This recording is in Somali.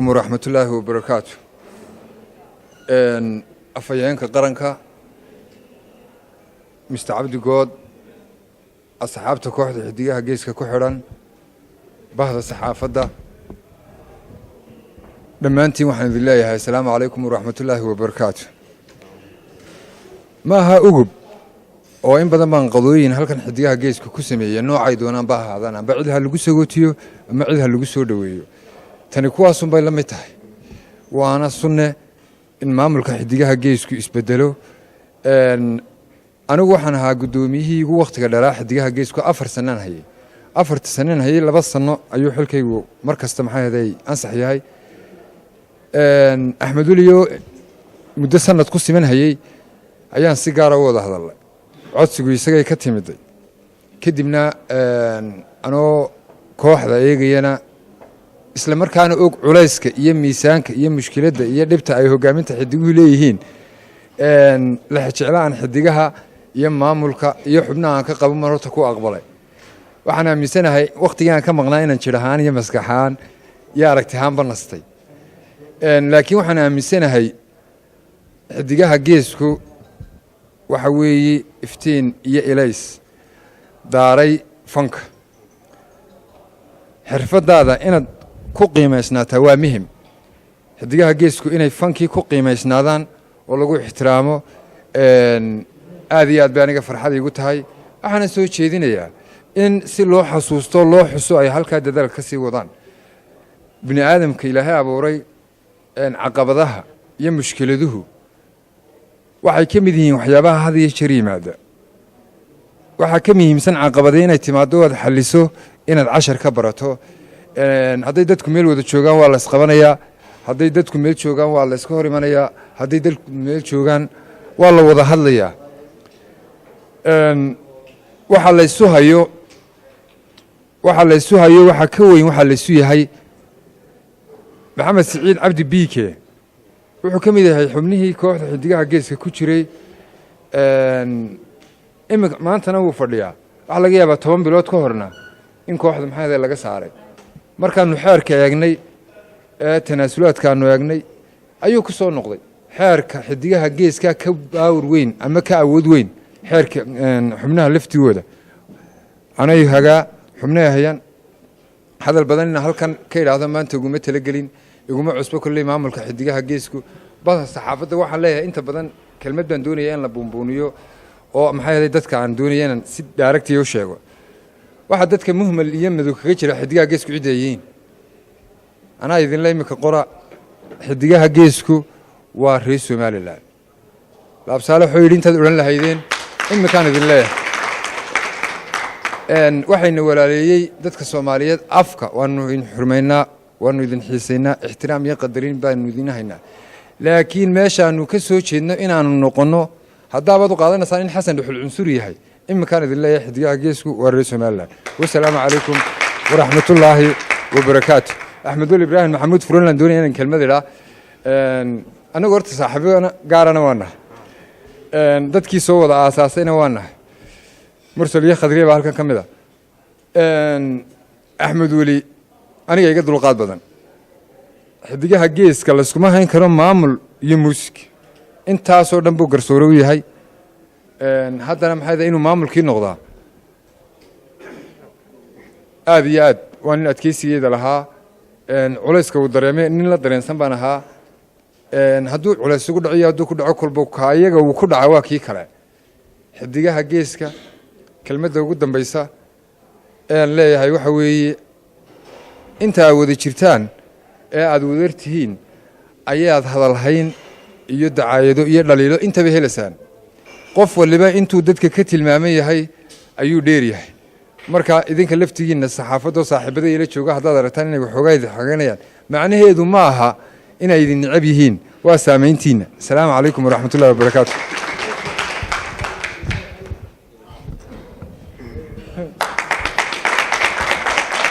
ورحمة الله وبركاته. أفيانك قرنك مستعبد جود أصحابتك واحد حديها جيسك كحرا بهذا الصحافة ده لما أنتي وحمد الله السلام عليكم ورحمة الله وبركاته. ما ها أجب oo in badan baan qadooyin halkan xidigaha geeska ku sameeyay noocay doonaan baa haadana bacdaha lagu sagootiyo ama ciidaha lagu soo dhaweeyo tani kuwaas un bay la mid tahay waana sunne in maamulka xidigaha geesku isbedelo anigu waxaan ahaa gudoomiyihii ugu waqtiga dheeraa xidigaha geesku 4 sanaan hayay 4 sanaan hayay 2 sano ayuu xilkaygu markasta maxay haday ansax yahay Axmed Waliyo muddo sanad ku siman hayay ayaan si gaar ah wada hadalay codsigu isagay ka timiday kadibna anoo kooxda eegayana isla markaana og culayska iyo miisaanka iyo mushkiladda iyo dhibta ay hogaaminta xidiguhu leeyihiin la jeclaan xidigaha iyo maamulka iyo xubnaha ka qabo marota ku aqbalay waxaan aaminsanahay waqtigan ka maqnaa inaan jirahaan iyo maskaxaan iyo aragtihaan banastay laakiin waxaan aaminsanahay xidigaha geesku waxa weeye iftiin iyo ilays daaray fanka xirfadaada inaad ku qiimeysnaataa waa muhiim xidigaha geesku inay fankii ku qiimeysnaadaan oo lagu ixtiraamo aad iyo aad baa aniga farxad igu tahay waxaan soo jeedinayaa in si loo xasuusto loo xuso ay halka dadaal ka sii wadaan bini aadamka ilaahay abuuray caqabadaha iyo mushkiladuhu waxay ka mid yihiin waxyaabaha had iyo jeer yimaada waxa ka muhiimsan caqabadaha inay timaado wada xaliso inaad cashar ka barato hadday dadku meel wada joogaan waa la isqabanayaa hadday dadku meel joogaan waa la iska hor imanayaa hadday dadku meel joogaan waa la wada hadlayaa waxa la isu hayo waxa ka weyn waxa la isu yahay Maxamed Saciid Cabdi Biike wuxuu ka mid yahay xubnihii kooxda xidigaha geeska ku jiray maantana wuu fadhiyaa waxa laga yaabaa 10 bilood ka horna in kooxda maxay laga saaray markaanu xeerka eegnay tanaasulaadkaanu eegnay ayuu ku soo noqday xeerka xidigaha geeska ka baawr weyn ama ka awood weyn xeerka xubnaha laftigooda anay haga xubnaha hayan hadal badan in halkan ka yiraahdo maanta uguma talagelin iguma cusbo kulli maamulka xidigaha geesku bada saxaafadda waxa leeyahay inta badan kelmad baan doonaya in la buunbuuniyo oo maxay ahayd dadka aan doonayeen si direct iyo sheego waxa dadka muhmal iyo madow kaga jira xidigaha geesku ciideeyeen ana idin leeyimka qora xidigaha geesku waa reer Soomaaliland laabsaale xooyid inta oran lahaydeen imkaan idin leeyahay waxayna walaaleeyay dadka Soomaaliyeed afka waanu in xurmeynaa waanu idin xiiseynaa ixtiraam iyo qadarin baanu idin haynaa laakiin meeshaanu ka soo jeedno inaanu noqono haddaabad u qaadanaysaa in xasan dhuxul cunsuri yahay imkaan idin leeyahay xidigaha geesku waa reer Soomaaliland wassalaamu calaykum waraxmatullaahi wabarakaatuh Axmed Wali Ibraahim Maxamuud Furlan doonaya inaan kelmad ila anagu horta saaxiibana gaarana waana dadkii soo wada aasaasayna waana mursal iyo khadriye baa halkan kamida Axmed Wali aniga iga dulqaad badan xidigaha geeska la isku ma hayn karo maamul iyo muusik intaas oo dhan buu garsoore u yahay haddana maxay inuu maamulkii noqdaa aad iyo aad waan adkeysigeeda lahaa culayska uu dareemay nin la dareensan baan ahaa hadduu culays ugu dhaciyo hadduu ku dhaco kolba kaayaga uu ku dhaca waa kii kale xidigaha geeska kelmadda ugu dambaysa leeyahay waxa weeye inta wada jirtaan aad wadartihiin ayaad hadalhayn iyo dacaayado iyo dhaliilo inta ba helaysan qof waliba intuu dadka ka tilmaaman yahay ayuu dheer yahay marka idinka laftigiina saxaafado saaxiibada ila jooga hadda aragtaan inay waxoogayd xaganayaan macnaheedu ma aha inay idin necab yihiin waa saameyntiina assalaamu calaykum waraxmatullaahi wabarakaatuh